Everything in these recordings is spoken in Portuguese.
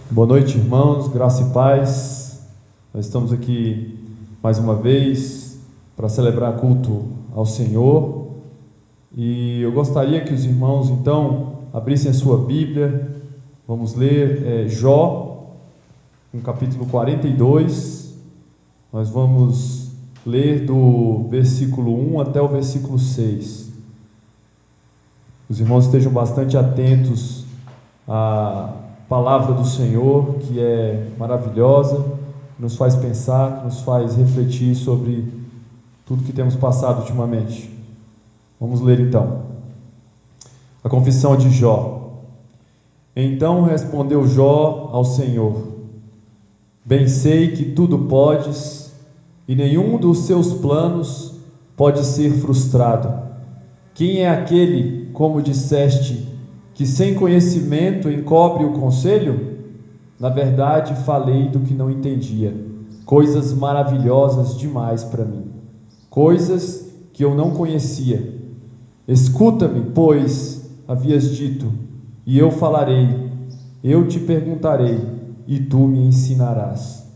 Boa noite, irmãos, graça e paz. Nós estamos aqui mais uma vez para celebrar culto ao Senhor e eu gostaria que os irmãos então abrissem a sua Bíblia. Vamos ler Jó, no capítulo 42. Nós vamos ler do versículo 1 até o versículo 6. Os irmãos estejam bastante atentos à palavra do Senhor, que é maravilhosa, nos faz pensar, nos faz refletir sobre tudo que temos passado ultimamente. Vamos ler então. A confissão de Jó. Então respondeu Jó ao Senhor: Bem sei que tudo podes, e nenhum dos seus planos pode ser frustrado. Quem é aquele, como disseste, que sem conhecimento encobre o conselho? Na verdade falei do que não entendia, coisas maravilhosas demais para mim, coisas que eu não conhecia. Escuta-me, pois, havias dito, e eu falarei, eu te perguntarei, e tu me ensinarás.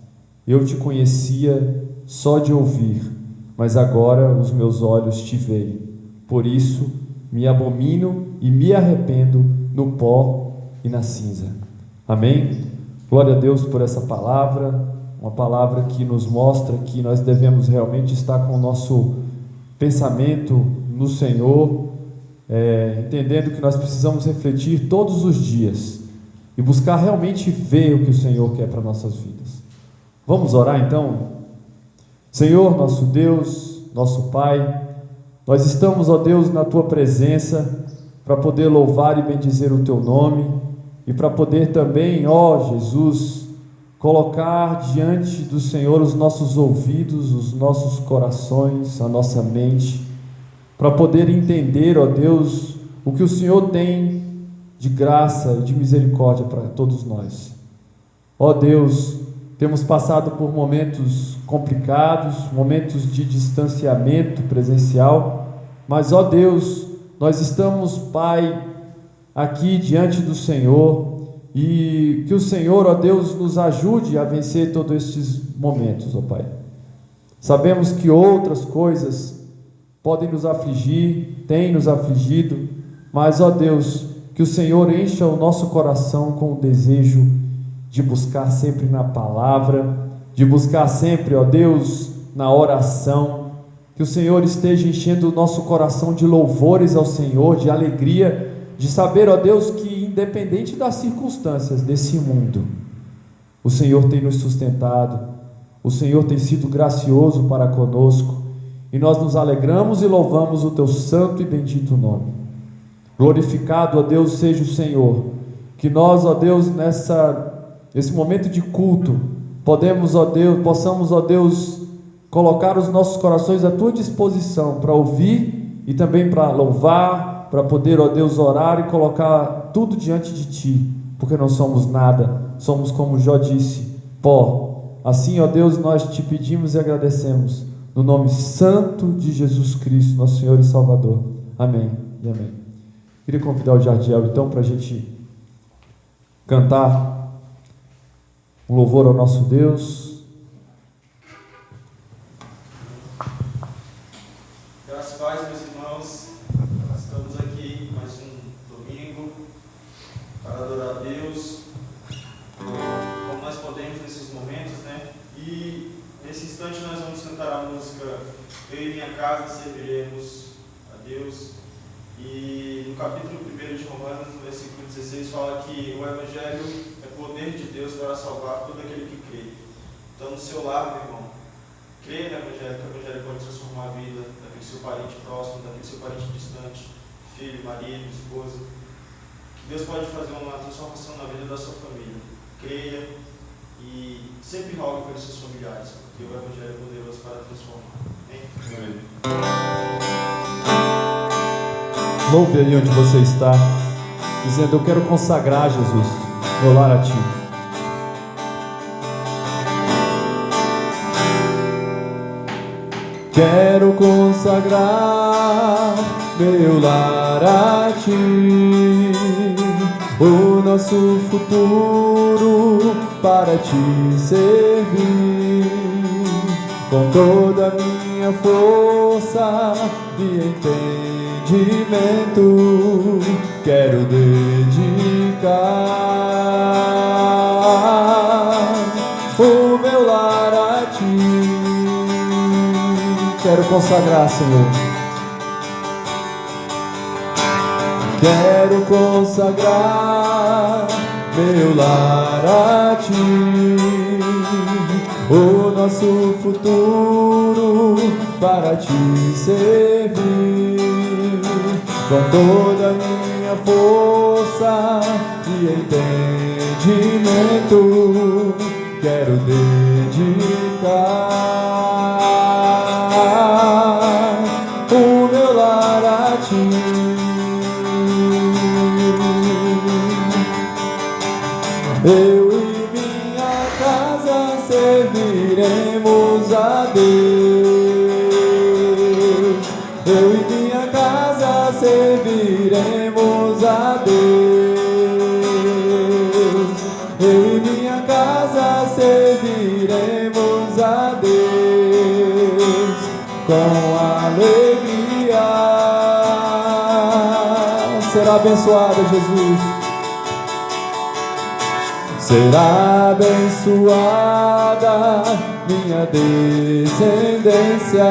Eu te conhecia só de ouvir, mas agora os meus olhos te veem. Por isso me abomino e me arrependo no pó e na cinza. Amém? Glória a Deus por essa palavra, uma palavra que nos mostra que nós devemos realmente estar com o nosso pensamento no Senhor, entendendo que nós precisamos refletir todos os dias e buscar realmente ver o que o Senhor quer para nossas vidas. Vamos orar então? Senhor, nosso Deus, nosso Pai, nós estamos, ó Deus, na Tua presença para poder louvar e bendizer o Teu nome e para poder também, ó Jesus, colocar diante do Senhor os nossos ouvidos, os nossos corações, a nossa mente, para poder entender, ó Deus, o que o Senhor tem de graça e de misericórdia para todos nós. Ó Deus, temos passado por momentos complicados, momentos de distanciamento presencial, mas, ó Deus, nós estamos, Pai, aqui diante do Senhor, e que o Senhor, ó Deus, nos ajude a vencer todos estes momentos, ó Pai. Sabemos que outras coisas podem nos afligir, têm nos afligido, mas, ó Deus, que o Senhor encha o nosso coração com o desejo de buscar sempre na palavra, de buscar sempre, ó Deus, na oração. Que o Senhor esteja enchendo o nosso coração de louvores ao Senhor, de alegria, de saber, ó Deus, que independente das circunstâncias desse mundo, o Senhor tem nos sustentado, o Senhor tem sido gracioso para conosco, e nós nos alegramos e louvamos o Teu santo e bendito nome. Glorificado, ó Deus, seja o Senhor, que nós, ó Deus, nesse momento de culto, possamos, ó Deus, colocar os nossos corações à Tua disposição para ouvir e também para louvar, para poder, ó Deus, orar e colocar tudo diante de Ti, porque não somos nada, somos, como Jó disse, pó. Assim, ó Deus, nós Te pedimos e agradecemos, no nome santo de Jesus Cristo, nosso Senhor e Salvador. Amém e amém. Queria convidar o Jardiel, então, para a gente cantar um louvor ao nosso Deus. Graças a Deus, meus irmãos, estamos aqui mais um domingo para adorar a Deus, como nós podemos nesses momentos, né? E nesse instante nós vamos cantar a música Eu e Minha Casa Serviremos a Deus. E no capítulo 1 de Romanos, no versículo 16, fala que o Evangelho é poder de Deus para salvar todo aquele que crê. Então, no seu lar, meu irmão, creia no Evangelho, que o Evangelho pode transformar a vida daquele seu parente próximo, daquele seu parente distante, filho, marido, esposa. Que Deus pode fazer uma transformação na vida da sua família. Creia e sempre rogue pelos seus familiares, porque o Evangelho é poderoso para transformar. Amém? Louve aí onde você está, dizendo: eu quero consagrar, Jesus, meu lar a Ti. Quero consagrar meu lar a Ti, o nosso futuro para te servir. Com toda a minha força e entendimento, quero dedicar o meu lar a ti. Quero consagrar, Senhor. Quero consagrar meu lar a ti, o nosso futuro para te servir. Com toda a minha força e entendimento, quero dedicar o meu lar a ti. Eu e minha casa serviremos a Deus. Eu e minha casa serviremos a Deus. Eu e minha casa serviremos a Deus com alegria. Será abençoado, Jesus. Será abençoada minha descendência,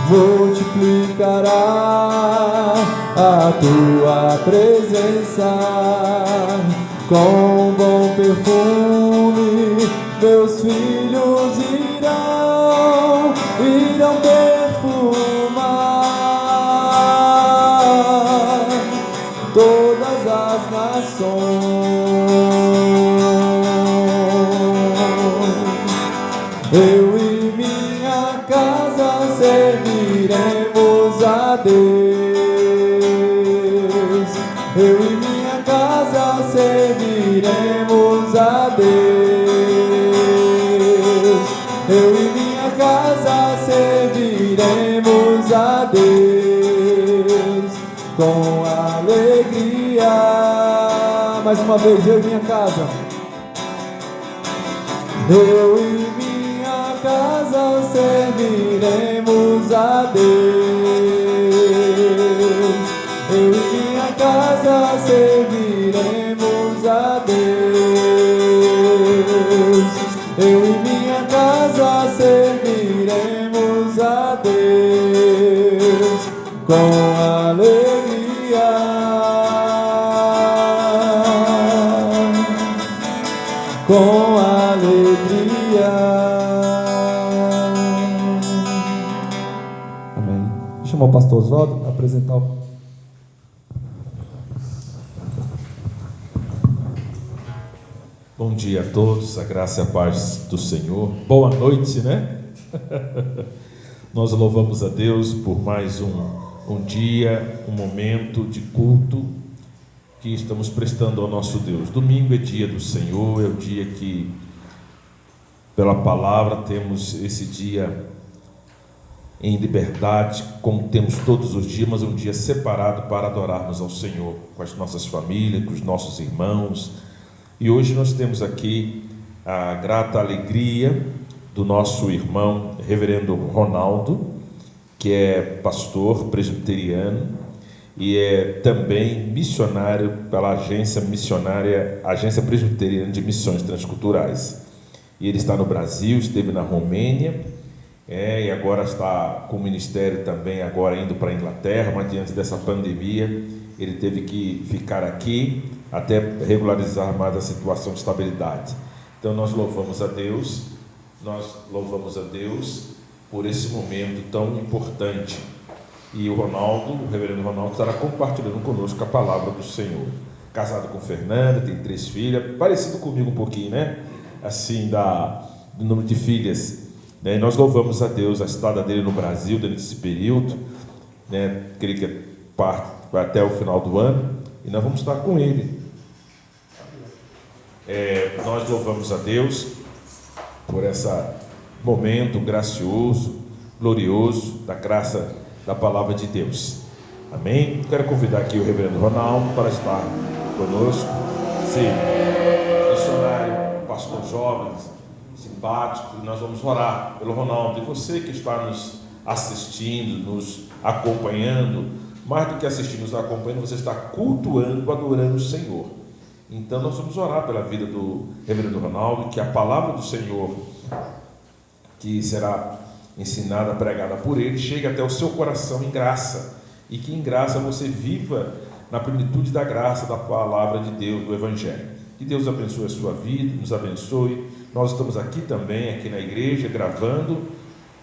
multiplicará a tua presença. Com bom perfume meus filhos irão perfumar todas as nações. Eu e minha casa serviremos a Deus. Eu e minha casa serviremos a Deus. Eu e minha casa serviremos a Deus com alegria. Mais uma vez, eu e minha casa. Eu e minha casa serviremos a Deus. Eu e minha casa serviremos a Deus. Eu e minha casa serviremos a Deus com alegria. Com alegria. Amém. Vou chamar o pastor Oswaldo para apresentar o... Bom dia a todos, a graça e a paz do Senhor. Boa noite, né? Nós louvamos a Deus por mais um dia, um momento de culto que estamos prestando ao nosso Deus. Domingo é dia do Senhor, é o dia que, pela palavra, temos esse dia em liberdade, como temos todos os dias, mas um dia separado para adorarmos ao Senhor, com as nossas famílias, com os nossos irmãos. E hoje nós temos aqui a grata alegria do nosso irmão, reverendo Ronaldo, que é pastor presbiteriano e é também missionário pela Agência Presbiteriana de Missões Transculturais. E ele está no Brasil, esteve na Romênia, e agora está com o ministério também, agora indo para a Inglaterra, mas diante dessa pandemia, ele teve que ficar aqui até regularizar mais a situação de estabilidade. Então nós louvamos a Deus por esse momento tão importante. E o reverendo Ronaldo, estará compartilhando conosco a palavra do Senhor. Casado com Fernanda, tem 3 filhas, parecido comigo um pouquinho, né? Assim, do número de filhas. Né? E nós louvamos a Deus, a estada dele no Brasil, durante esse período, né? Creio que vai até o final do ano, e nós vamos estar com ele. Nós louvamos a Deus por esse momento gracioso, glorioso, da graça da palavra de Deus. Amém? Quero convidar aqui o reverendo Ronaldo para estar conosco. Sim, missionário, pastor jovem, simpático. E nós vamos orar pelo Ronaldo. E você que está nos assistindo, nos acompanhando, mais do que assistir, nos acompanhando, você está cultuando, adorando o Senhor. Então nós vamos orar pela vida do reverendo Ronaldo, que a palavra do Senhor, que será ensinada, pregada por ele, chegue até o seu coração em graça, e que em graça você viva na plenitude da graça da palavra de Deus, do Evangelho. Que Deus abençoe a sua vida, nos abençoe. Nós estamos aqui também, aqui na igreja, gravando,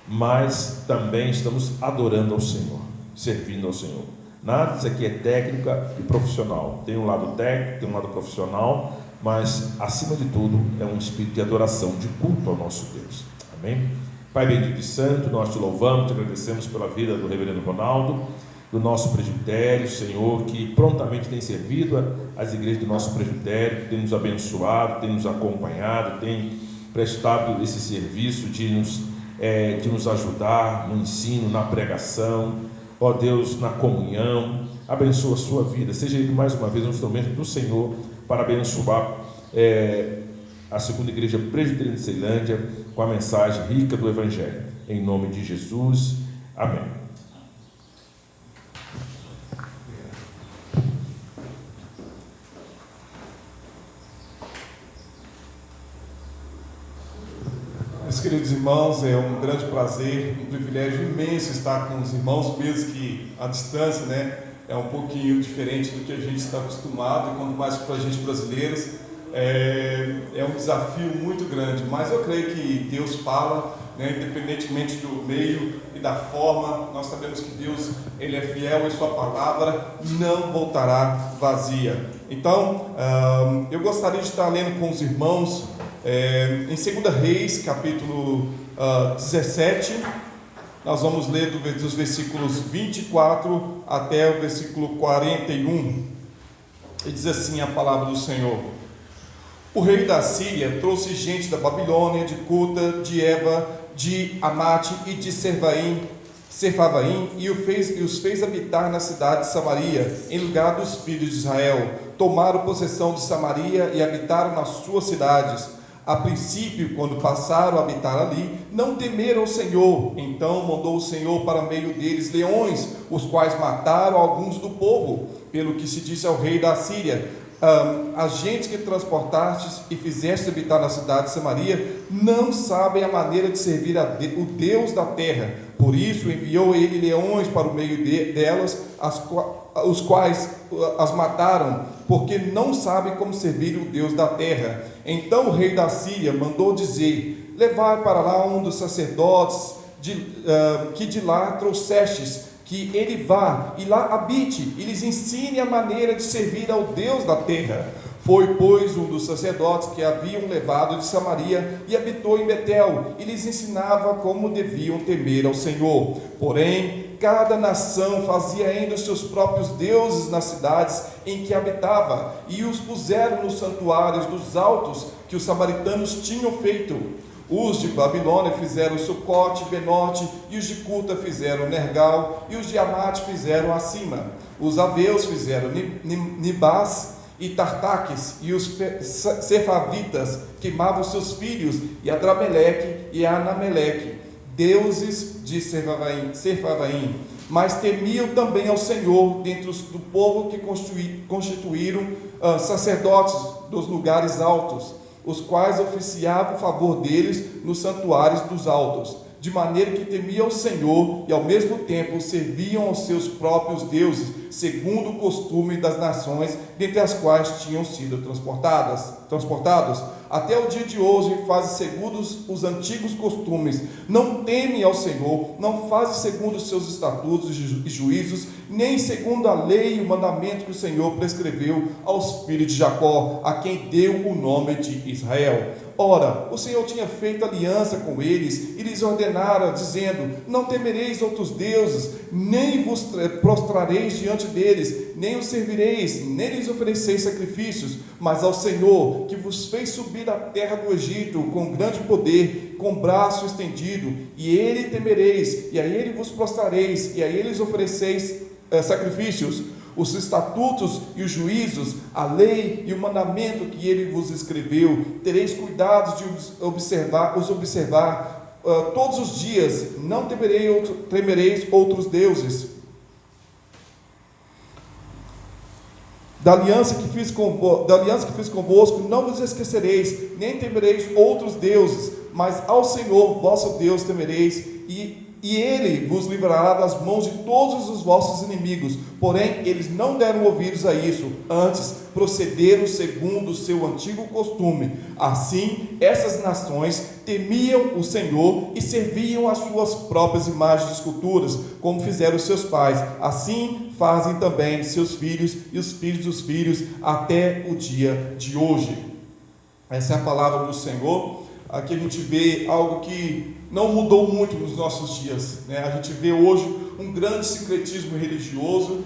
mas também estamos adorando ao Senhor, servindo ao Senhor. Nada disso aqui é técnica e profissional. Tem um lado técnico, tem um lado profissional, mas acima de tudo é um espírito de adoração, de culto ao nosso Deus. Amém? Pai bendito e santo, nós te louvamos, te agradecemos pela vida do reverendo Ronaldo, do nosso presbitério, Senhor, que prontamente tem servido às igrejas do nosso presbitério, que tem nos abençoado, tem nos acompanhado, tem prestado esse serviço de nos ajudar no ensino, na pregação, ó Deus, na comunhão. Abençoa a sua vida, seja ele mais uma vez um instrumento do Senhor para abençoar a segunda igreja presbiteriana de Ceilândia com a mensagem rica do Evangelho. Em nome de Jesus, amém. Meus queridos irmãos, é um grande prazer, um privilégio imenso estar com os irmãos, mesmo que a distância, né, é um pouquinho diferente do que a gente está acostumado, e quanto mais para a gente brasileiros, é um desafio muito grande, mas eu creio que Deus fala, né, independentemente do meio e da forma. Nós sabemos que Deus, Ele é fiel e Sua palavra não voltará vazia. Então, eu gostaria de estar lendo com os irmãos em 2 Reis, capítulo 17, nós vamos ler dos versículos 24 até o versículo 41, e diz assim a palavra do Senhor: O rei da Síria trouxe gente da Babilônia, de Cuta, de Eva, de Amate e de Servaim, e os fez habitar na cidade de Samaria, em lugar dos filhos de Israel. Tomaram possessão de Samaria e habitaram nas suas cidades. A princípio, quando passaram a habitar ali, não temeram o Senhor. Então mandou o Senhor para meio deles leões, os quais mataram alguns do povo. Pelo que se disse ao rei da Síria: as gentes que transportastes e fizeste habitar na cidade de Samaria não sabem a maneira de servir o Deus da terra. Por isso enviou ele leões para o meio delas, os quais as mataram, porque não sabem como servir o Deus da terra. Então o rei da Síria mandou dizer: levai para lá um dos sacerdotes que de lá trouxestes, que ele vá e lá habite e lhes ensine a maneira de servir ao Deus da terra. Foi, pois, um dos sacerdotes que haviam levado de Samaria e habitou em Betel, e lhes ensinava como deviam temer ao Senhor. Porém, cada nação fazia ainda os seus próprios deuses nas cidades em que habitava, e os puseram nos santuários dos altos que os samaritanos tinham feito. Os de Babilônia fizeram Sucote, Benote, e os de Cuta fizeram Nergal, e os de Amate fizeram Acima. Os aveus fizeram Nibás e Tartaques, e os Sefavitas queimavam seus filhos, e Adrameleque e Anameleque, deuses de Sepharvaim. Mas temiam também ao Senhor dentre do povo que constituíram sacerdotes dos lugares altos, os quais oficiavam a favor deles nos santuários dos altos, de maneira que temiam o Senhor e ao mesmo tempo serviam aos seus próprios deuses, segundo o costume das nações dentre as quais tinham sido transportados. Até o dia de hoje fazem segundo os antigos costumes, não temem ao Senhor, não fazem segundo os seus estatutos e juízos, nem segundo a lei e o mandamento que o Senhor prescreveu aos filhos de Jacó, a quem deu o nome de Israel. Ora, o Senhor tinha feito aliança com eles e lhes ordenara, dizendo: não temereis outros deuses, nem vos prostrareis diante deles, nem os servireis, nem lhes ofereceis sacrifícios, mas ao Senhor, que vos fez subir da terra do Egito com grande poder, com braço estendido, e ele temereis, e a ele vos prostrareis, e a ele ofereceis sacrifícios, os estatutos e os juízos, a lei e o mandamento que ele vos escreveu. Tereis cuidado de os observar todos os dias. Não temereis outros deuses. Da aliança que fiz convosco, não vos esquecereis, nem temereis outros deuses, mas ao Senhor vosso Deus temereis, e Ele vos livrará das mãos de todos os vossos inimigos. Porém, eles não deram ouvidos a isso, antes procederam segundo o seu antigo costume. Assim, essas nações temiam o Senhor e serviam as suas próprias imagens de esculturas, como fizeram seus pais. Assim fazem também seus filhos e os filhos dos filhos até o dia de hoje. Essa é a palavra do Senhor. Aqui a gente vê algo que não mudou muito nos nossos dias, né? A gente vê hoje um grande sincretismo religioso.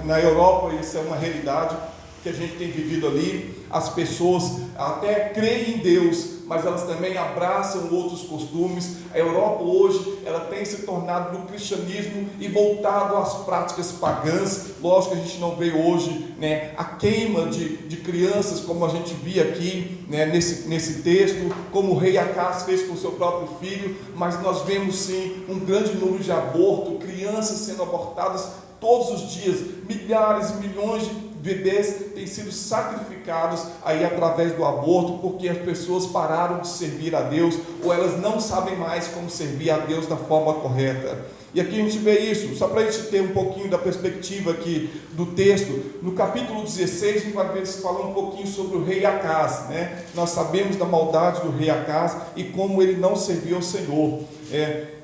Na Europa isso é uma realidade que a gente tem vivido ali. As pessoas até creem em Deus, mas elas também abraçam outros costumes. A Europa hoje, ela tem se tornado no cristianismo e voltado às práticas pagãs. Lógico que a gente não vê hoje, né, a queima de crianças, como a gente via aqui, né, nesse texto, como o rei Acás fez com o seu próprio filho, mas nós vemos sim um grande número de aborto, crianças sendo abortadas todos os dias, milhares e milhões de bebês têm sido sacrificados aí através do aborto, porque as pessoas pararam de servir a Deus, ou elas não sabem mais como servir a Deus da forma correta. E aqui a gente vê isso, só para a gente ter um pouquinho da perspectiva aqui do texto. No capítulo 16 a gente vai ver se falar um pouquinho sobre o rei Acás, né? Nós sabemos da maldade do rei Acás e como ele não serviu ao Senhor.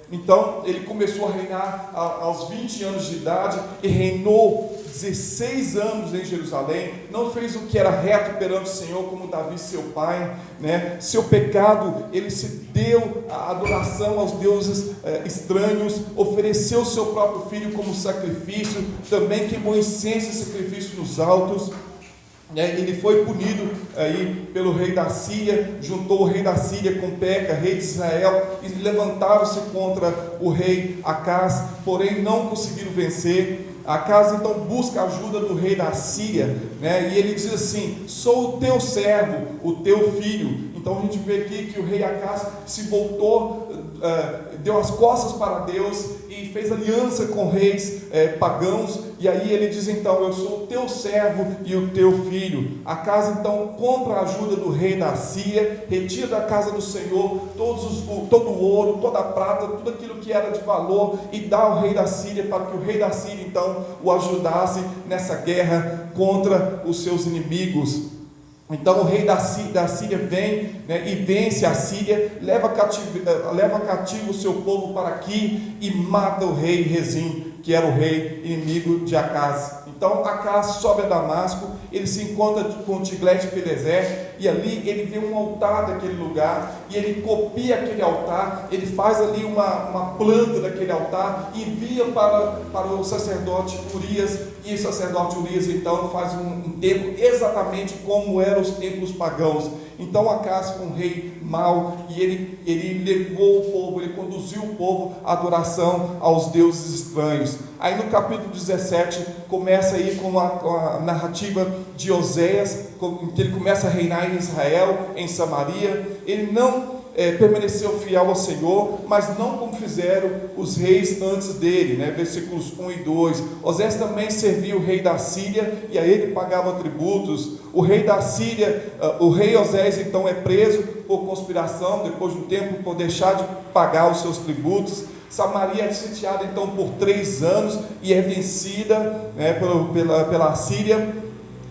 Então ele começou a reinar aos 20 anos de idade e reinou 16 anos em Jerusalém. Não fez o que era reto perante o Senhor, como Davi seu pai, né? Seu pecado, ele se deu a adoração aos deuses estranhos, ofereceu o seu próprio filho como sacrifício, também queimou incenso e sacrifício nos altos. Ele foi punido aí pelo rei da Síria, juntou o rei da Síria com Peca, rei de Israel, e levantaram-se contra o rei Acás, porém não conseguiram vencer. Acás então busca a ajuda do rei da Síria, né? E ele diz assim: sou o teu servo, o teu filho. Então a gente vê aqui que o rei Acás se voltou, deu as costas para Deus e fez aliança com reis pagãos. E aí ele diz então: eu sou o teu servo e o teu filho. Acás então compra a ajuda do rei da Síria, retira da casa do Senhor todo o ouro, toda a prata, tudo aquilo que era de valor, e dá ao rei da Síria, para que o rei da Síria então o ajudasse nessa guerra contra os seus inimigos. Então o rei da Síria vem, né, e vence a Síria, leva cativo o seu povo para aqui e mata o rei Rezim, que era o rei inimigo de Acás. Então Acás sobe a Damasco, ele se encontra com Tiglat-Pileser, e ali ele vê um altar daquele lugar, e ele copia aquele altar, ele faz ali uma planta daquele altar, e envia para o sacerdote Urias, e o sacerdote Urias então faz um templo exatamente como eram os templos pagãos. Então Acás foi um rei mau, e ele levou o povo, ele conduziu o povo à adoração aos deuses estranhos. Aí no capítulo 17 começa aí com a narrativa de Oséias, que ele começa a reinar em Israel, em Samaria. Ele não permaneceu fiel ao Senhor, mas não como fizeram os reis antes dele, né? Versículos 1 e 2. Oséias também servia o rei da Síria, e a ele pagava tributos. O rei da Síria, o rei Oséias então é preso por conspiração, depois de um tempo, por deixar de pagar os seus tributos. Samaria é sitiada então por 3 anos e é vencida, né, pela Síria.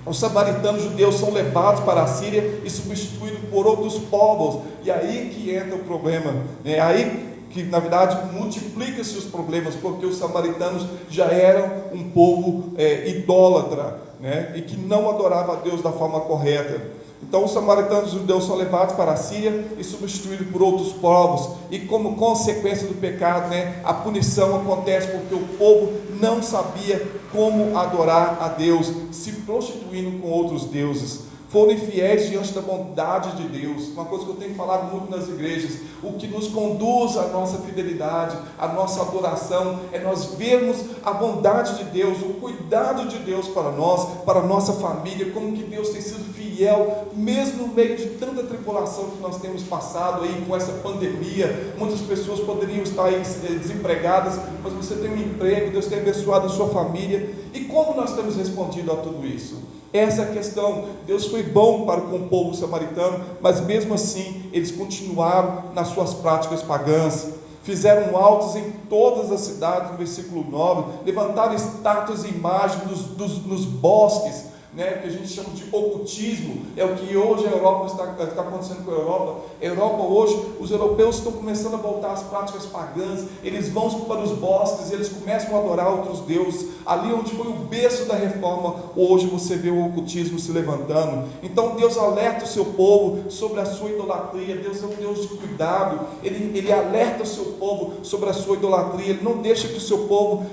Os samaritanos judeus são levados para a Síria e substituídos por outros povos, e aí que entra o problema, né? Aí que na verdade multiplica-se os problemas, porque os samaritanos já eram um povo idólatra, né? E que não adorava a Deus da forma correta. Então os samaritanos judeus são levados para a Síria e substituídos por outros povos, e como consequência do pecado, né, a punição acontece porque o povo não sabia como adorar a Deus, se prostituindo com outros deuses. foram infiéis diante da bondade de Deus. Uma coisa que eu tenho falado muito nas igrejas: o que nos conduz à nossa fidelidade, à nossa adoração, é nós vermos a bondade de Deus, o cuidado de Deus para nós, para a nossa família, como que Deus tem sido fiel, mesmo no meio de tanta tribulação que nós temos passado aí com essa pandemia. Muitas pessoas poderiam estar aí desempregadas, mas você tem um emprego, Deus tem abençoado a sua família. E como nós temos respondido a tudo isso? Essa é a questão. Deus foi bom para com o povo samaritano, mas mesmo assim eles continuaram nas suas práticas pagãs. Fizeram altos em todas as cidades, no versículo 9, levantaram estátuas e imagens nos bosques, né, que a gente chama de ocultismo. É o que hoje a Europa está acontecendo com a Europa. A Europa hoje, os europeus estão começando a voltar às práticas pagãs. Eles vão para os bosques e eles começam a adorar outros deuses. Ali onde foi o berço da reforma, hoje você vê o ocultismo se levantando. Então Deus alerta o seu povo sobre a sua idolatria. Deus é um Deus de cuidado. Ele alerta o seu povo sobre a sua idolatria. Ele não deixa que o seu povo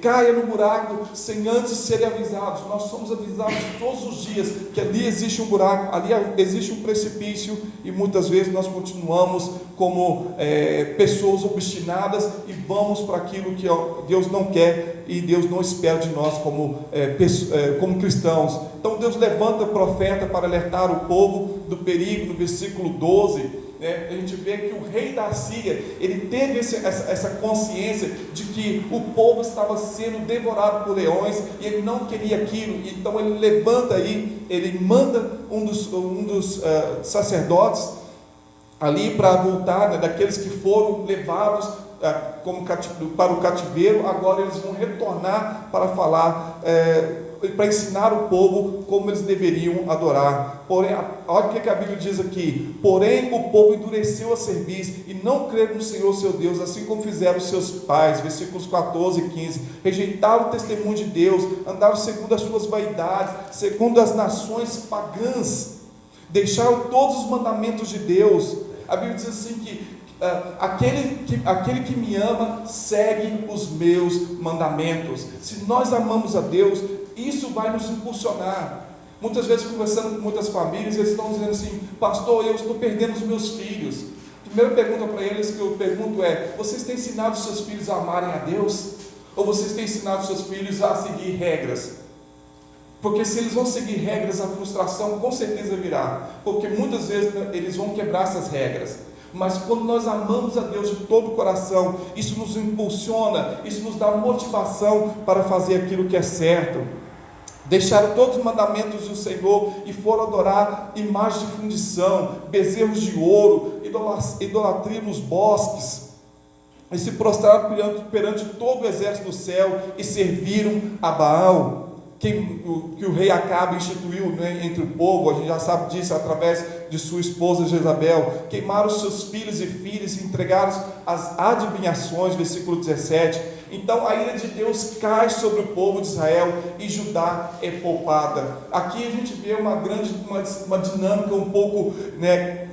caia no buraco sem antes serem avisados. Nós somos avisados todos os dias que ali existe um buraco, ali existe um precipício, e muitas vezes nós continuamos como pessoas obstinadas e vamos para aquilo que Deus não quer e Deus não espera de nós como cristãos. Então Deus levanta profeta para alertar o povo do perigo. No versículo 12, a gente vê que o rei da Síria, ele teve essa consciência de que o povo estava sendo devorado por leões e ele não queria aquilo. Então ele levanta aí, ele manda um dos sacerdotes ali para voltar, né, daqueles que foram levados para o cativeiro. Agora eles vão retornar para falar, para ensinar o povo como eles deveriam adorar. Porém, olha o que a Bíblia diz aqui: porém o povo endureceu a cerviz e não creram no Senhor seu Deus, assim como fizeram seus pais. Versículos 14 e 15, rejeitaram o testemunho de Deus, andaram segundo as suas vaidades, segundo as nações pagãs, deixaram todos os mandamentos de Deus. A Bíblia diz assim que aquele que me ama segue os meus mandamentos. Se nós amamos a Deus, isso vai nos impulsionar. Muitas vezes, conversando com muitas famílias, eles estão dizendo assim: pastor, eu estou perdendo os meus filhos. A primeira pergunta para eles que eu pergunto é: vocês têm ensinado os seus filhos a amarem a Deus? Ou vocês têm ensinado os seus filhos a seguir regras? Porque se eles vão seguir regras, a frustração com certeza virá, porque muitas vezes eles vão quebrar essas regras. Mas quando nós amamos a Deus de todo o coração, isso nos impulsiona, isso nos dá motivação para fazer aquilo que é certo. Deixaram todos os mandamentos do Senhor e foram adorar imagens de fundição, bezerros de ouro, idolatria nos bosques, e se prostraram perante todo o exército do céu e serviram a Baal. Que o rei Acabe instituiu, né, entre o povo. A gente já sabe disso através de sua esposa Jezabel. Queimaram seus filhos e filhas e entregaram as adivinhações, versículo 17. Então a ira de Deus cai sobre o povo de Israel e Judá é poupada. Aqui a gente vê uma dinâmica um pouco, né,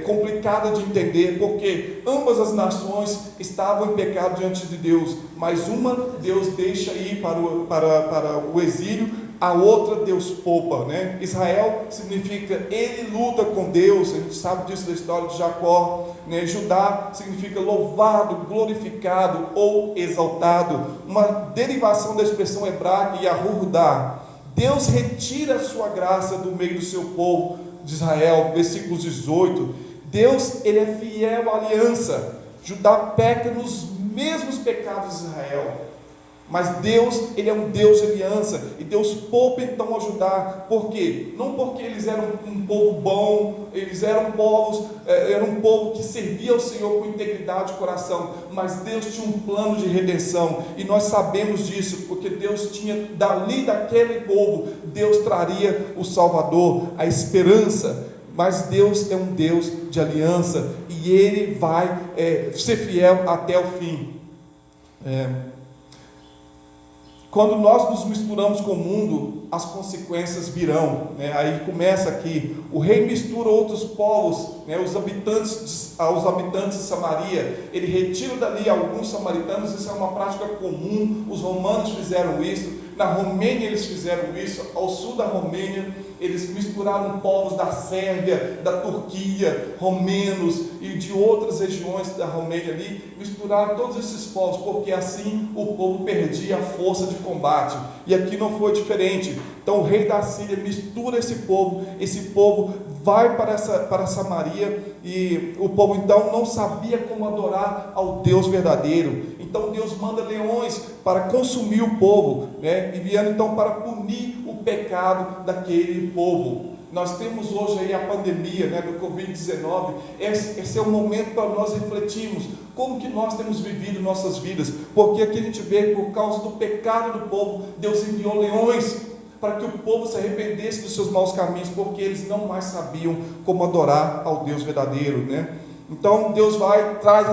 complicada de entender, porque ambas as nações estavam em pecado diante de Deus, mas uma Deus deixa ir para o exílio, a outra Deus poupa, né? Israel significa ele luta com Deus, a gente sabe disso da história de Jacó, né? Judá significa louvado, glorificado ou exaltado, uma derivação da expressão hebraica Yahudá. Deus retira a sua graça do meio do seu povo de Israel. Versículos 18, Deus, ele é fiel à aliança. Judá peca nos mesmos pecados de Israel, mas Deus, ele é um Deus de aliança, e Deus poupa então a Judá. Por quê? Não porque eles eram um povo bom, eles eram um povo que servia ao Senhor com integridade de coração, mas Deus tinha um plano de redenção, e nós sabemos disso, porque Deus tinha, daquele povo, Deus traria o Salvador, a esperança. Mas Deus é um Deus de aliança, e Ele vai ser fiel até o fim. Quando nós nos misturamos com o mundo, as consequências virão, né? Aí começa aqui: o rei mistura outros povos, né? Os habitantes de Samaria, ele retira dali alguns samaritanos. Isso é uma prática comum, os romanos fizeram isso. Na Romênia eles fizeram isso, ao sul da Romênia, eles misturaram povos da Sérvia, da Turquia, romenos e de outras regiões da Romênia ali, misturaram todos esses povos, porque assim o povo perdia a força de combate. E aqui não foi diferente. Então o rei da Síria mistura esse povo vai para Samaria, e o povo então não sabia como adorar ao Deus verdadeiro. Então Deus manda leões para consumir o povo, né? Enviando então para punir o pecado daquele povo. Nós temos hoje aí a pandemia, né, do Covid-19. Esse é o momento para nós refletirmos como que nós temos vivido nossas vidas, porque aqui a gente vê, por causa do pecado do povo, Deus enviou leões para que o povo se arrependesse dos seus maus caminhos, porque eles não mais sabiam como adorar ao Deus verdadeiro, né? Então Deus traz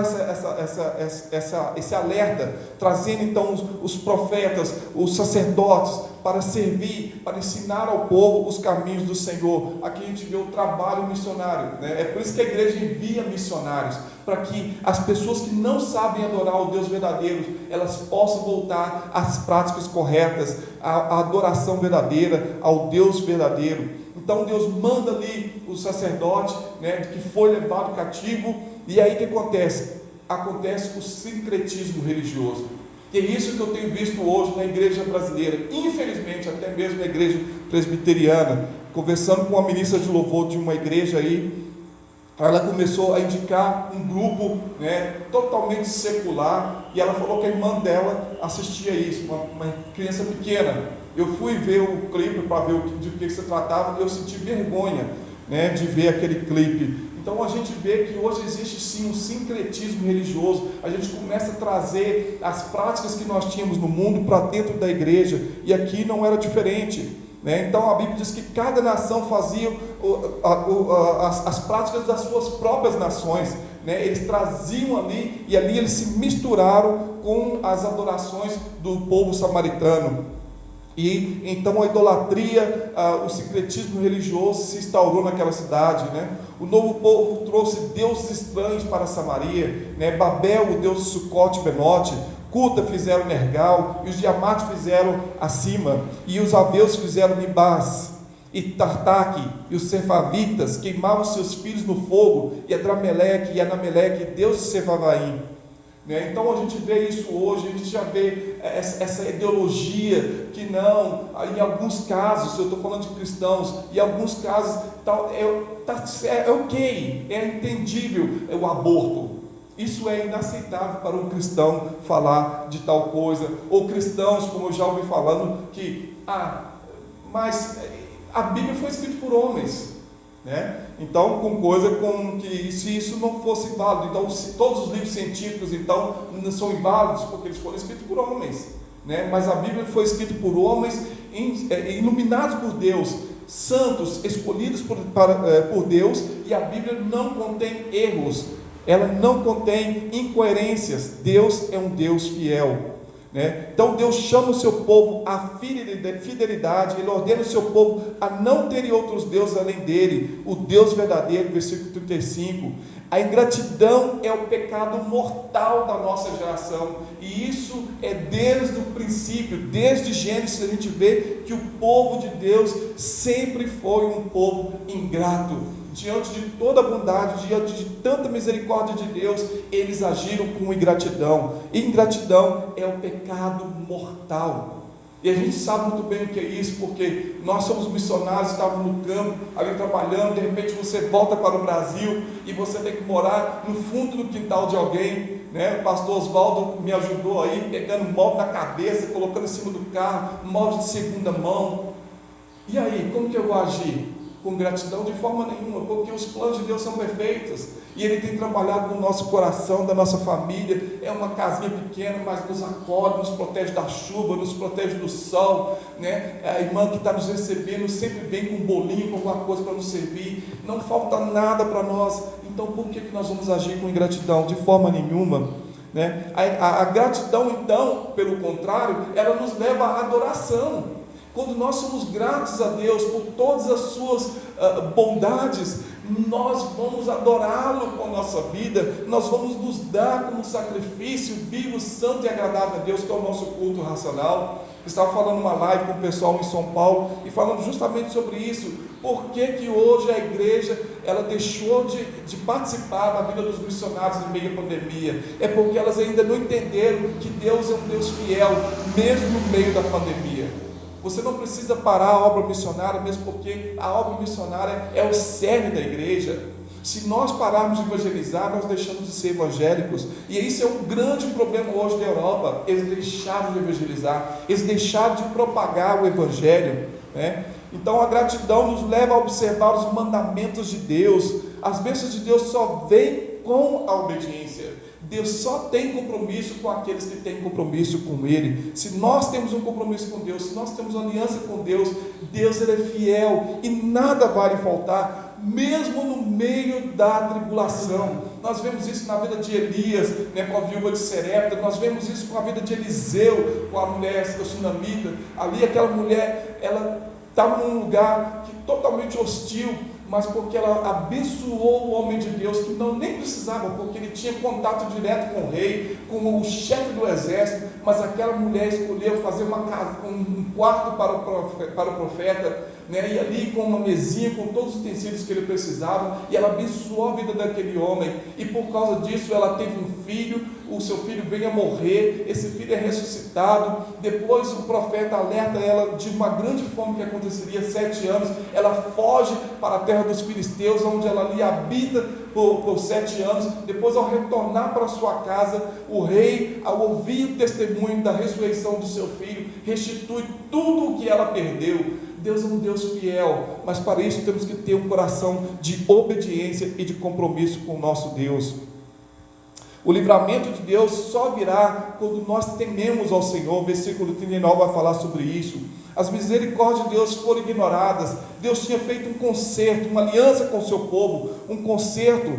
esse alerta, trazendo então os profetas, os sacerdotes, para servir, para ensinar ao povo os caminhos do Senhor. Aqui a gente vê o trabalho missionário, né? É por isso que a igreja envia missionários, para que as pessoas que não sabem adorar o Deus verdadeiro, elas possam voltar às práticas corretas, à adoração verdadeira, ao Deus verdadeiro. Então Deus manda ali o sacerdote, né, que foi levado cativo, e aí o que acontece? Acontece o sincretismo religioso. E é isso que eu tenho visto hoje na igreja brasileira, infelizmente, até mesmo na igreja presbiteriana. Conversando com uma ministra de louvor de uma igreja aí, ela começou a indicar um grupo, né, totalmente secular, e ela falou que a irmã dela assistia isso, uma criança pequena. Eu fui ver o clipe para ver de que se tratava, e eu senti vergonha, né, de ver aquele clipe. Então a gente vê que hoje existe sim um sincretismo religioso. A gente começa a trazer as práticas que nós tínhamos no mundo para dentro da igreja, e aqui não era diferente, né? Então a Bíblia diz que cada nação fazia as práticas das suas próprias nações, né? Eles traziam ali, e ali eles se misturaram com as adorações do povo samaritano. E então a idolatria, o sincretismo religioso se instaurou naquela cidade, né? O novo povo trouxe deuses estranhos para Samaria, né? Babel, o deus de Sucote e Benote, Cuta fizeram Nergal, e os Diamates fizeram Acima, e os Aveus fizeram Nibás, e Tartaque, e os Sefavitas queimavam seus filhos no fogo, e Adrameleque e Anameleque, deus de Sefavaim. Então a gente vê isso hoje, a gente já vê essa ideologia que não, em alguns casos, eu estou falando de cristãos, em alguns casos é ok, é entendível o aborto. Isso é inaceitável para um cristão falar de tal coisa, ou cristãos, como eu já ouvi falando, que mas a Bíblia foi escrita por homens, né? Então, com coisa como que se isso não fosse válido, então se todos os livros científicos então não são inválidos porque eles foram escritos por homens, né? Mas a Bíblia foi escrita por homens iluminados por Deus, santos, escolhidos por Deus, e a Bíblia não contém erros, ela não contém incoerências. Deus é um Deus fiel, né? Então Deus chama o seu povo à fidelidade, Ele ordena o seu povo a não terem outros deuses além dele, o Deus verdadeiro, versículo 35. A ingratidão é o pecado mortal da nossa geração, e isso é desde o princípio, desde Gênesis a gente vê que o povo de Deus sempre foi um povo ingrato. Diante de toda a bondade, diante de tanta misericórdia de Deus, eles agiram com ingratidão. Ingratidão é o pecado mortal. E a gente sabe muito bem o que é isso, porque nós somos missionários, estávamos no campo, ali trabalhando, de repente você volta para o Brasil e você tem que morar no fundo do quintal de alguém, né? O pastor Oswaldo me ajudou aí, pegando móvel na cabeça, colocando em cima do carro, móvel de segunda mão. E aí, como que eu vou agir? Com gratidão? De forma nenhuma, porque os planos de Deus são perfeitos, e Ele tem trabalhado no nosso coração, da nossa família. É uma casinha pequena, mas nos acolhe, nos protege da chuva, nos protege do sol, né? A irmã que está nos recebendo sempre vem com um bolinho, com alguma coisa para nos servir, não falta nada para nós. Então por que nós vamos agir com ingratidão? De forma nenhuma, né? A gratidão, então, pelo contrário, ela nos leva à adoração. Quando nós somos gratos a Deus por todas as suas bondades, nós vamos adorá-lo com a nossa vida, nós vamos nos dar como sacrifício vivo, santo e agradável a Deus, que é o nosso culto racional. Estava falando uma live com o pessoal em São Paulo e falando justamente sobre isso. Por que hoje a igreja ela deixou de participar da vida dos missionários em meio à pandemia? É porque elas ainda não entenderam que Deus é um Deus fiel, mesmo no meio da pandemia. Você não precisa parar a obra missionária, mesmo porque a obra missionária é o cerne da igreja. Se nós pararmos de evangelizar, nós deixamos de ser evangélicos. E isso é um grande problema hoje na Europa. Eles deixaram de evangelizar, eles deixaram de propagar o evangelho, né? Então a gratidão nos leva a observar os mandamentos de Deus. As bênçãos de Deus só vêm com a obediência. Deus só tem compromisso com aqueles que têm compromisso com Ele. Se nós temos um compromisso com Deus, se nós temos uma aliança com Deus, Deus Ele é fiel e nada vai lhe faltar, mesmo no meio da tribulação. Nós vemos isso na vida de Elias, né, com a viúva de Serepta. Nós vemos isso com a vida de Eliseu, com a mulher sunamita. Ali aquela mulher, ela estava num lugar totalmente hostil, mas porque ela abençoou o homem de Deus, que nem precisava, porque ele tinha contato direto com o rei, com o chefe do exército, mas aquela mulher escolheu fazer um quarto para o profeta, né? E ali com uma mesinha, com todos os utensílios que ele precisava, e ela abençoou a vida daquele homem, e por causa disso ela teve um filho. O seu filho veio a morrer, esse filho é ressuscitado. Depois o profeta alerta ela de uma grande fome que aconteceria 7 anos, ela foge para a terra dos filisteus, onde ela ali habita por 7 anos. Depois, ao retornar para sua casa, o rei, ao ouvir o testemunho da ressurreição do seu filho, restitui tudo o que ela perdeu. Deus é um Deus fiel, mas para isso temos que ter um coração de obediência e de compromisso com o nosso Deus. O livramento de Deus só virá quando nós tememos ao Senhor. O versículo 39 vai falar sobre isso. As misericórdias de Deus foram ignoradas. Deus tinha feito um concerto, uma aliança com o seu povo, um concerto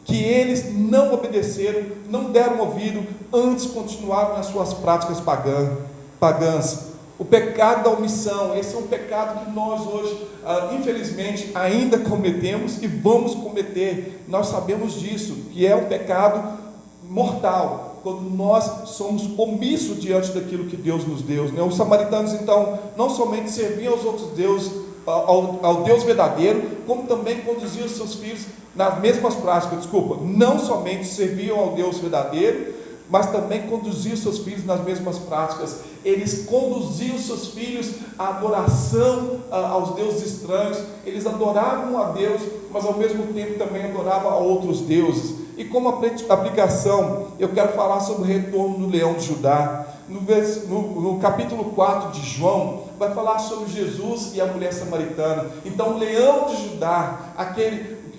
que eles não obedeceram, não deram ouvido, antes continuaram nas suas práticas pagãs. O pecado da omissão, esse é um pecado que nós hoje, infelizmente, ainda cometemos e vamos cometer. Nós sabemos disso, que é um pecado mortal, quando nós somos omissos diante daquilo que Deus nos deu, né? Os samaritanos, então, não somente serviam aos outros deuses, ao Deus verdadeiro, como também conduziam seus filhos nas mesmas práticas, não somente serviam ao Deus verdadeiro, mas também conduziam seus filhos nas mesmas práticas. Eles conduziam seus filhos à adoração aos deuses estranhos. Eles adoravam a Deus, mas ao mesmo tempo também adoravam a outros deuses. E como aplicação, eu quero falar sobre o retorno do leão de Judá. No capítulo 4 de João, vai falar sobre Jesus e a mulher samaritana. Então o leão de Judá,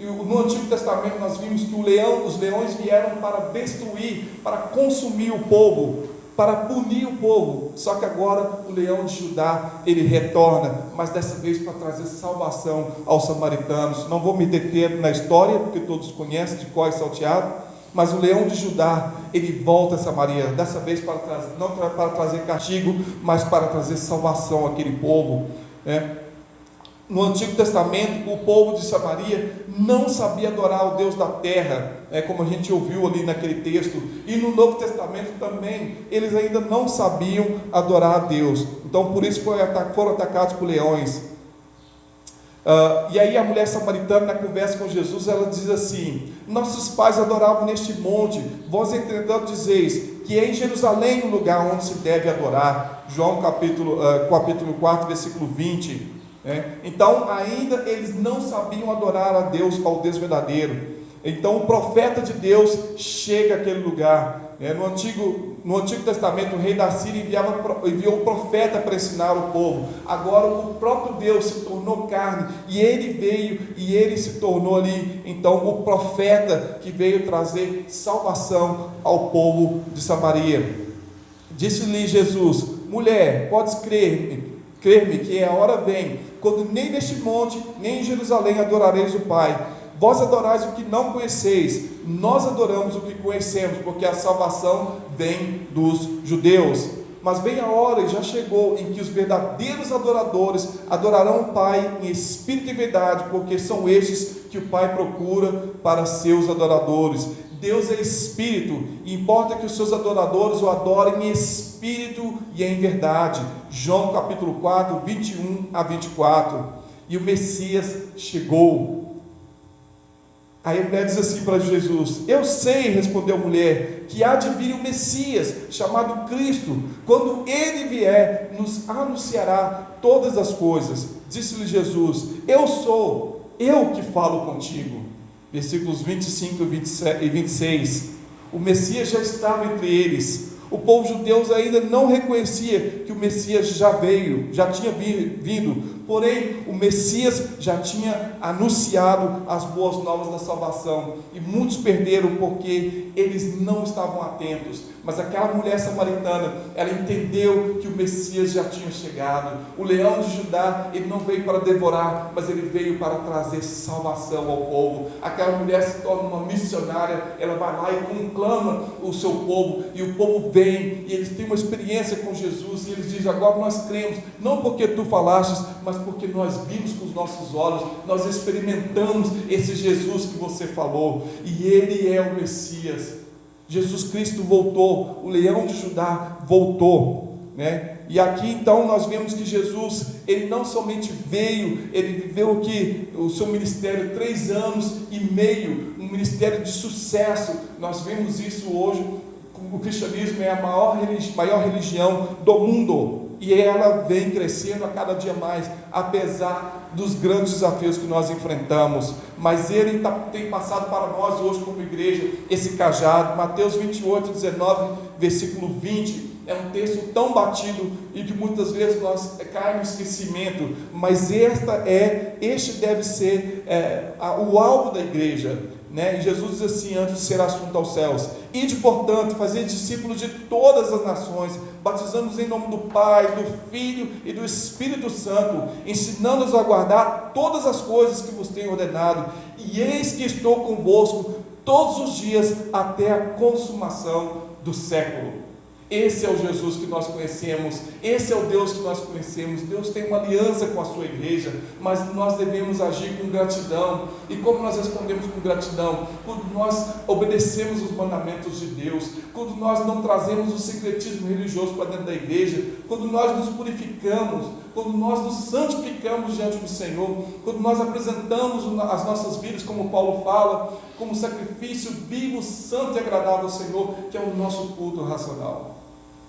no Antigo Testamento nós vimos que os leões vieram para destruir, para consumir o povo, para punir o povo. Só que agora o leão de Judá, ele retorna, mas dessa vez para trazer salvação aos samaritanos. Não vou me deter na história, porque todos conhecem de cor e salteado, mas o leão de Judá, ele volta a Samaria, dessa vez não para trazer castigo, mas para trazer salvação àquele povo, né? No Antigo Testamento, o povo de Samaria não sabia adorar o Deus da terra, como a gente ouviu ali naquele texto. E no Novo Testamento também, eles ainda não sabiam adorar a Deus. Então por isso foram atacados por leões. E aí a mulher samaritana, na conversa com Jesus, ela diz assim: nossos pais adoravam neste monte, vós entretanto dizeis que é em Jerusalém o lugar onde se deve adorar. João capítulo 4, versículo 20. Então ainda eles não sabiam adorar a Deus, ao Deus verdadeiro. Então o profeta de Deus chega àquele lugar. No Antigo Testamento, o rei da Síria enviou o profeta para ensinar o povo. Agora o próprio Deus se tornou carne, e ele veio e ele se tornou ali, então, o profeta que veio trazer salvação ao povo de Samaria. Disse-lhe Jesus: mulher, podes crer-me que a hora vem, quando nem neste monte, nem em Jerusalém adorareis o Pai. Vós adorais o que não conheceis, nós adoramos o que conhecemos, porque a salvação vem dos judeus. mas vem a hora, e já chegou, em que os verdadeiros adoradores adorarão o Pai em espírito e verdade, porque são estes que o Pai procura para seus adoradores. Deus é espírito, e importa que os seus adoradores o adorem em espírito e em verdade. João capítulo 4, 21 a 24. E o Messias chegou. Aí a mulher diz assim para Jesus: eu sei, respondeu a mulher, que há de vir o Messias, chamado Cristo. Quando ele vier, nos anunciará todas as coisas. Disse-lhe Jesus: eu sou, eu que falo contigo. Versículos 25 e 26. O Messias já estava entre eles. O povo judeu ainda não reconhecia que o Messias já veio, já tinha vindo. Porém, o Messias já tinha anunciado as boas novas da salvação, e muitos perderam porque eles não estavam atentos. Mas aquela mulher samaritana, ela entendeu que o Messias já tinha chegado. O leão de Judá, ele não veio para devorar, mas ele veio para trazer salvação ao povo. Aquela mulher se torna uma missionária, ela vai lá e conclama o seu povo, e o povo vem, e eles têm uma experiência com Jesus, e eles dizem: agora nós cremos, não porque tu falastes, mas porque nós vimos com os nossos olhos, nós experimentamos esse Jesus que você falou, e ele é o Messias. Jesus Cristo voltou, o leão de Judá voltou, né? E aqui então nós vemos que Jesus, ele não somente veio, ele viveu o seu ministério 3 anos e meio, um ministério de sucesso. Nós vemos isso hoje. O cristianismo é a maior religião do mundo, e ela vem crescendo a cada dia mais, apesar dos grandes desafios que nós enfrentamos. Mas ele tem passado para nós hoje como igreja esse cajado. Mateus 28, 19, versículo 20, é um texto tão batido e que muitas vezes nós caímos no esquecimento, mas este deve ser o alvo da igreja, né? E Jesus diz assim, antes de ser assunto aos céus: ide, portanto, fazer discípulos de todas as nações, batizando-os em nome do Pai, do Filho e do Espírito Santo, ensinando-os a guardar todas as coisas que vos tenho ordenado, e eis que estou convosco todos os dias até a consumação do século. Esse é o Jesus que nós conhecemos, esse é o Deus que nós conhecemos. Deus tem uma aliança com a sua igreja, mas nós devemos agir com gratidão. E como nós respondemos com gratidão? Quando nós obedecemos os mandamentos de Deus, quando nós não trazemos o secretismo religioso para dentro da igreja, quando nós nos purificamos, quando nós nos santificamos diante do Senhor, quando nós apresentamos as nossas vidas, como Paulo fala, como sacrifício vivo, santo e agradável ao Senhor, que é o nosso culto racional.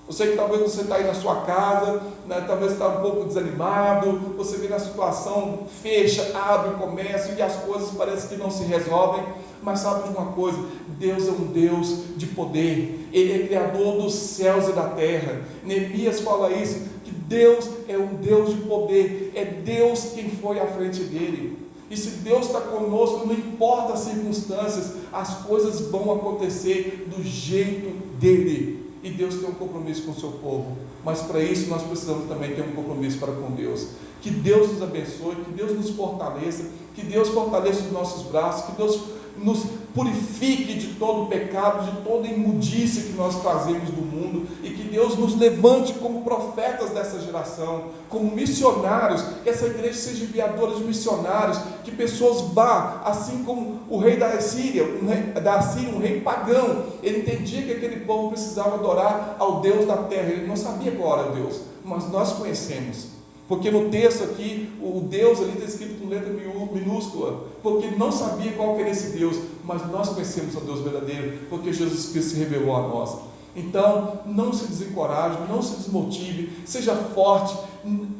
Eu sei que talvez você está aí na sua casa, né, talvez está um pouco desanimado, você vê na situação, fecha, abre comércio e as coisas parecem que não se resolvem, mas sabe de uma coisa? Deus é um Deus de poder, Ele é Criador dos céus e da terra. Neemias fala isso, que Deus é um Deus de poder, é Deus quem foi à frente dele. E se Deus está conosco, não importa as circunstâncias, as coisas vão acontecer do jeito dele. E Deus tem um compromisso com o seu povo, mas para isso nós precisamos também ter um compromisso para com Deus. Que Deus nos abençoe, que Deus nos fortaleça, que Deus fortaleça os nossos braços, que Deus nos purifique de todo o pecado, de toda a imundícia que nós trazemos do mundo, e que Deus nos levante como profetas dessa geração, como missionários, que essa igreja seja enviadora de missionários, que pessoas vá, assim como o rei da Assíria, um rei pagão, ele entendia que aquele povo precisava adorar ao Deus da terra, ele não sabia qual era o Deus, mas nós conhecemos. Porque no texto aqui, o Deus ali está escrito com letra minúscula, porque ele não sabia qual era esse Deus, mas nós conhecemos o Deus verdadeiro, porque Jesus Cristo se revelou a nós. Então, não se desencoraje, não se desmotive, seja forte.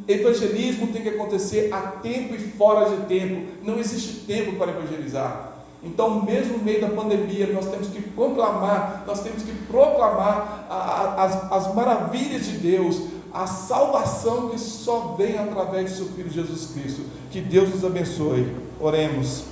Evangelismo tem que acontecer a tempo e fora de tempo, não existe tempo para evangelizar. Então, mesmo no meio da pandemia, nós temos que proclamar as maravilhas de Deus, a salvação que só vem através de seu Filho Jesus Cristo. Que Deus nos abençoe. Oremos.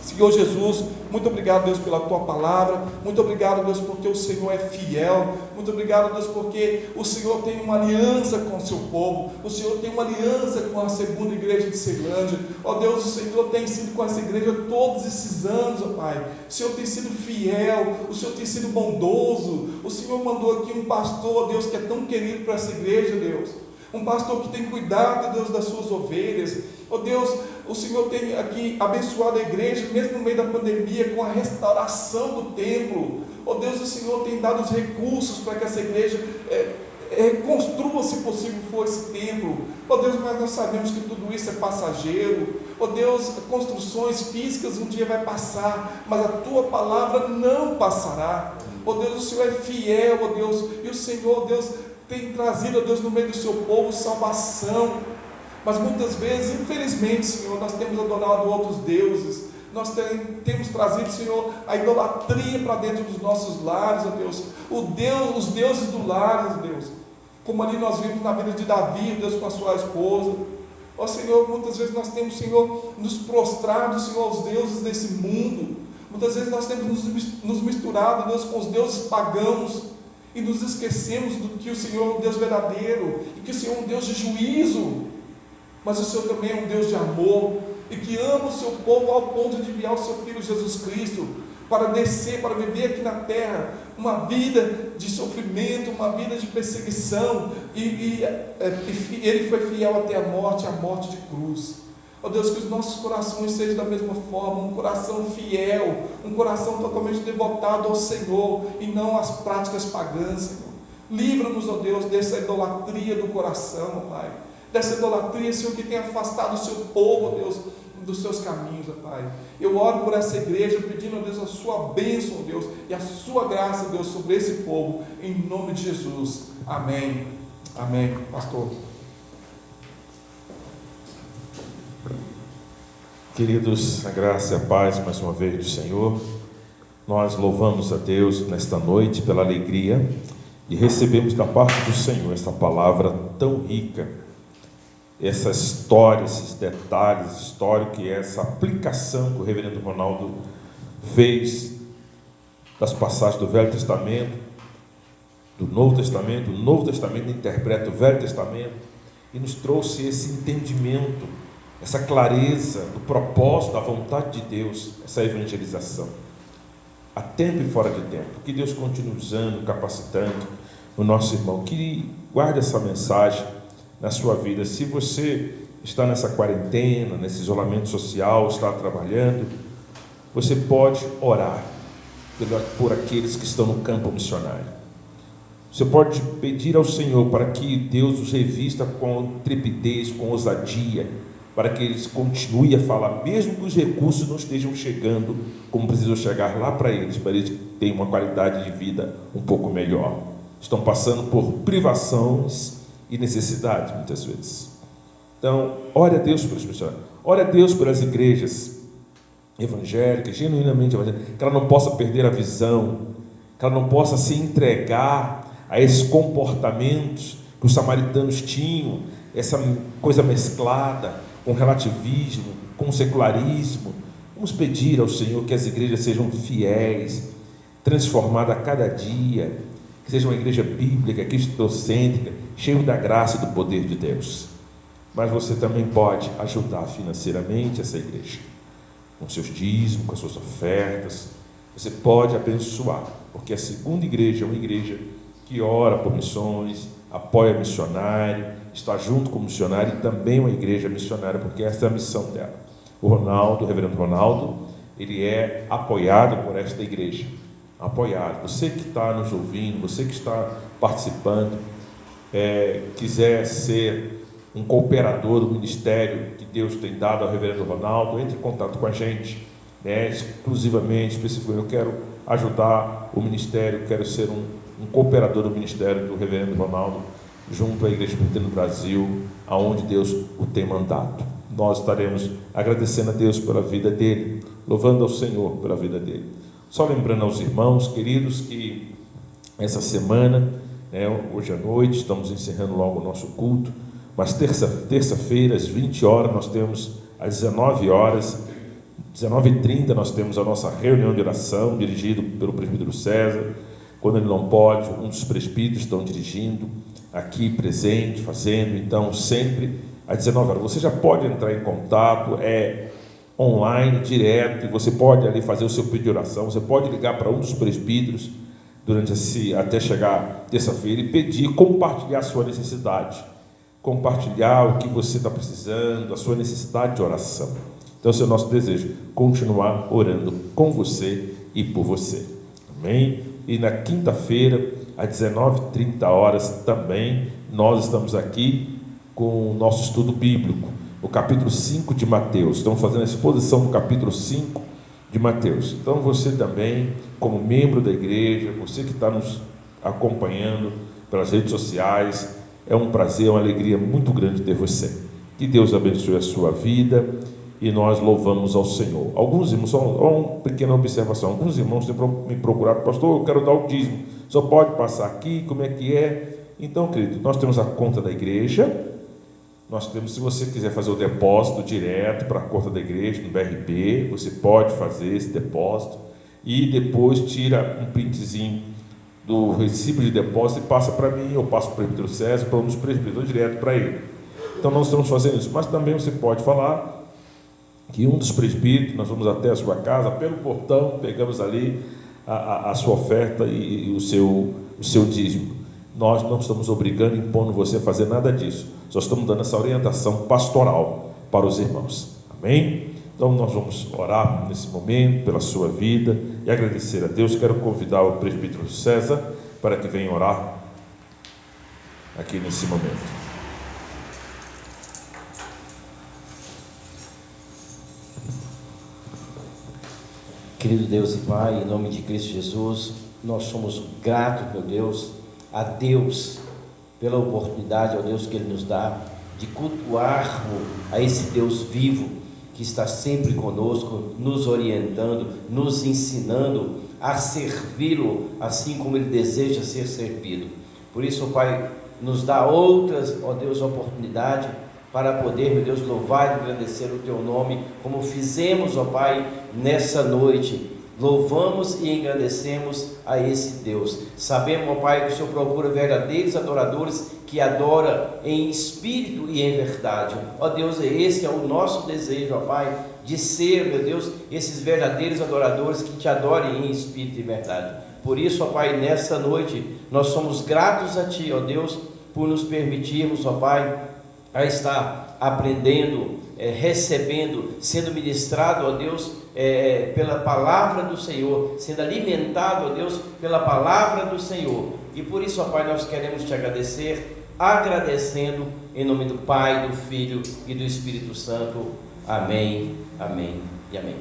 Senhor Jesus, muito obrigado, Deus, pela Tua palavra. Muito obrigado, Deus, porque o Senhor é fiel. Muito obrigado, Deus, porque o Senhor tem uma aliança com o Seu povo. O Senhor tem uma aliança com a segunda igreja de Ceilândia. Ó Deus, o Senhor tem sido com essa igreja todos esses anos, ó Pai. O Senhor tem sido fiel, o Senhor tem sido bondoso. O Senhor mandou aqui um pastor, ó Deus, que é tão querido para essa igreja, Deus. Um pastor que tem cuidado, Deus, das suas ovelhas. Ó Deus, o Senhor tem aqui abençoado a igreja, mesmo no meio da pandemia, com a restauração do templo. Ó Deus, o Senhor tem dado os recursos para que essa igreja reconstrua, se possível for, esse templo. Ó Deus, mas nós sabemos que tudo isso é passageiro. Ó Deus, construções físicas um dia vai passar, mas a Tua palavra não passará. Ó Deus, o Senhor é fiel, ó Deus, e o Senhor, Deus, tem trazido, ó Deus, no meio do Seu povo salvação. Mas muitas vezes, infelizmente, Senhor, nós temos adorado outros deuses. Nós temos trazido, Senhor, a idolatria para dentro dos nossos lares, ó Deus. Os deuses do lar, ó Deus. Como ali nós vimos na vida de Davi, Deus, com a sua esposa. Ó Senhor, muitas vezes nós temos, Senhor, nos prostrado, Senhor, aos deuses desse mundo. Muitas vezes nós temos nos misturado, Deus, com os deuses pagãos. E nos esquecemos do que o Senhor é um Deus verdadeiro. E que o Senhor é um Deus de juízo. Mas o Senhor também é um Deus de amor. E que ama o seu povo ao ponto de enviar o seu Filho Jesus Cristo para descer, para viver aqui na terra uma vida de sofrimento, uma vida de perseguição, e Ele foi fiel até a morte de cruz. Ó Deus, que os nossos corações sejam da mesma forma, um coração fiel, um coração totalmente devotado ao Senhor, e não às práticas pagãs, Senhor. Livra-nos, ó Deus, dessa idolatria do coração, ó Pai, dessa idolatria, Senhor, que tem afastado o seu povo, ó Deus, dos seus caminhos, ó Pai. Eu oro por essa igreja, pedindo, ó Deus, a sua bênção, ó Deus, e a sua graça, Deus, sobre esse povo, em nome de Jesus. Amém. Amém. Pastor. Queridos, a graça e a paz mais uma vez do Senhor. Nós louvamos a Deus nesta noite pela alegria e recebemos da parte do Senhor esta palavra tão rica, essa história, esses detalhes históricos, e essa aplicação que o reverendo Ronaldo fez das passagens do Velho Testamento, do Novo Testamento. O Novo Testamento interpreta o Velho Testamento e nos trouxe esse entendimento, essa clareza do propósito, da vontade de Deus, essa evangelização, a tempo e fora de tempo. Que Deus continue usando, capacitando o nosso irmão. Que guarde essa mensagem na sua vida. Se você está nessa quarentena, nesse isolamento social, está trabalhando, você pode orar por aqueles que estão no campo missionário. Você pode pedir ao Senhor para que Deus os revista com trepidez, com ousadia, para que eles continuem a falar, mesmo que os recursos não estejam chegando como precisam chegar lá para eles terem uma qualidade de vida um pouco melhor. Estão passando por privações e necessidades, muitas vezes. Então, ore a Deus pelos missionários, ore a Deus pelas igrejas evangélicas, genuinamente evangélicas, que ela não possa perder a visão, que ela não possa se entregar a esses comportamentos que os samaritanos tinham, essa coisa mesclada com relativismo, com secularismo. Vamos pedir ao Senhor que as igrejas sejam fiéis, transformadas a cada dia, que seja uma igreja bíblica, cristocêntrica, cheio da graça e do poder de Deus. Mas você também pode ajudar financeiramente essa igreja, com seus dízimos, com as suas ofertas. Você pode abençoar, porque a segunda igreja é uma igreja que ora por missões, apoia missionário, está junto com o missionário, e também uma igreja missionária, porque essa é a missão dela. O reverendo Ronaldo, ele é apoiado por esta igreja, apoiado. Você que está nos ouvindo, você que está participando, quiser ser um cooperador do ministério que Deus tem dado ao reverendo Ronaldo, entre em contato com a gente, exclusivamente, especificamente. Eu quero ajudar o ministério, quero ser um cooperador do ministério do reverendo Ronaldo, junto à Igreja Presbiteriana do Brasil, aonde Deus o tem mandado. Nós estaremos agradecendo a Deus pela vida dele, louvando ao Senhor pela vida dele. Só lembrando aos irmãos queridos que essa semana, hoje à noite, estamos encerrando logo o nosso culto, mas terça-feira, às 20 horas, nós temos às 19 horas, 19h30 nós temos a nossa reunião de oração, dirigido pelo presbítero César. Quando ele não pode, um dos presbíteros estão dirigindo, aqui presente, fazendo. Então, sempre às 19 horas. Você já pode entrar em contato, online, direto, e você pode ali fazer o seu pedido de oração. Você pode ligar para um dos presbíteros até chegar terça-feira e pedir, compartilhar a sua necessidade, compartilhar o que você está precisando, a sua necessidade de oração. Então, esse é o nosso desejo, continuar orando com você e por você. Amém? E na quinta-feira, às 19h30 também, nós estamos aqui com o nosso estudo bíblico, o capítulo 5 de Mateus. Estamos fazendo a exposição do capítulo 5 de Mateus. Então, você também, como membro da igreja, você que está nos acompanhando pelas redes sociais, é um prazer, uma alegria muito grande ter você. Que Deus abençoe a sua vida e nós louvamos ao Senhor. Alguns irmãos, só uma pequena observação, alguns irmãos têm me procurado: pastor, eu quero dar o dízimo, só pode passar aqui, como é que é? Então, querido, nós temos a conta da igreja, se você quiser fazer o depósito direto para a conta da igreja, no BRB, você pode fazer esse depósito, e depois tira um printzinho do recibo de depósito e passa para mim, eu passo para o presbítero César, para um dos presbíteros, direto para ele. Então, nós estamos fazendo isso, mas também você pode falar que um dos presbíteros, nós vamos até a sua casa, pelo portão, pegamos ali a sua oferta e o seu dízimo. Nós não estamos obrigando, impondo você a fazer nada disso, só estamos dando essa orientação pastoral para os irmãos. Amém? Então, nós vamos orar nesse momento pela sua vida e agradecer a Deus. Quero convidar o presbítero César para que venha orar aqui nesse momento. Querido Deus e Pai, em nome de Cristo Jesus, nós somos gratos, meu Deus, a Deus pela oportunidade, ó Deus, que Ele nos dá de cultuarmos a esse Deus vivo que está sempre conosco, nos orientando, nos ensinando a servi-lo assim como Ele deseja ser servido. Por isso, ó Pai, nos dá outras, ó Deus, oportunidade para poder, meu Deus, louvar e agradecer o Teu nome, como fizemos, ó Pai, nessa noite. Louvamos e agradecemos a esse Deus. Sabemos, ó Pai, que o Senhor procura verdadeiros adoradores que adoram em espírito e em verdade. Ó Deus, esse é o nosso desejo, ó Pai, de ser, meu Deus, esses verdadeiros adoradores que Te adorem em espírito e verdade. Por isso, ó Pai, nessa noite, nós somos gratos a Ti, ó Deus, por nos permitirmos, ó Pai, a estar aprendendo, recebendo, sendo ministrado, ó Deus, pela palavra do Senhor, sendo alimentado, ó Deus, pela palavra do Senhor. E por isso, ó Pai, nós queremos Te agradecer, agradecendo em nome do Pai, do Filho e do Espírito Santo. Amém, amém e amém.